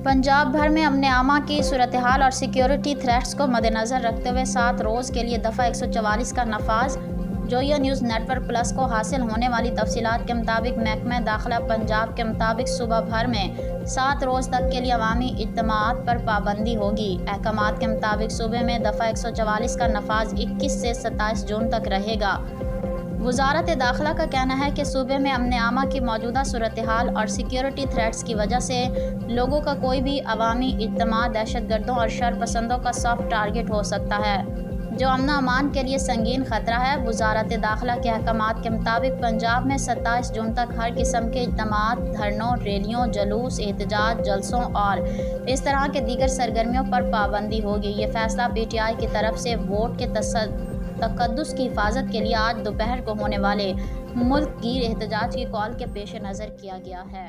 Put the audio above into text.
पंजाब भर में अमन आमा की सूरत हाल और सिक्योरिटी थ्रेट्स को मद्देनज़र रखते हुए 7 रोज़ के लिए दफ़ा 144 का नफाज। जोया न्यूज़ नेटवर्क प्लस को हासिल होने वाली तफसीलात के मुताबिक महकमा दाखिला पंजाब के मुताबिक सुबह भर में 7 रोज़ तक के लिए अवामी इज्तिमात पर पाबंदी होगी। अहकामात के मुताबिक सुबह में दफ़ा 144 का नफाज 21 से 27 जून तक रहेगा। वज़ारत दाखिला का कहना है कि सूबे में अमन आमा की मौजूदा सूरत हाल और सिक्योरिटी थ्रेट्स की वजह से लोगों का कोई भी अवामी इज्तिमा दहशतगर्दों और शर पसंदों का सॉफ्ट टारगेट हो सकता है, जो अमन अमान के लिए संगीन खतरा है। वज़ारत दाखिला के अहकामात के मुताबिक पंजाब में 27 जून तक हर किस्म के इज्तिमात, धरनों, रैलियों, जलूस, एहतजाज, जलसों और इस तरह के दीगर सरगर्मियों पर पाबंदी होगी। ये फैसला PTI की तरफ से वोट के तकद्दुस की हिफाजत के लिए आज दोपहर को होने वाले मुल्क गिर एहतजाज की कॉल के पेश नज़र किया गया है।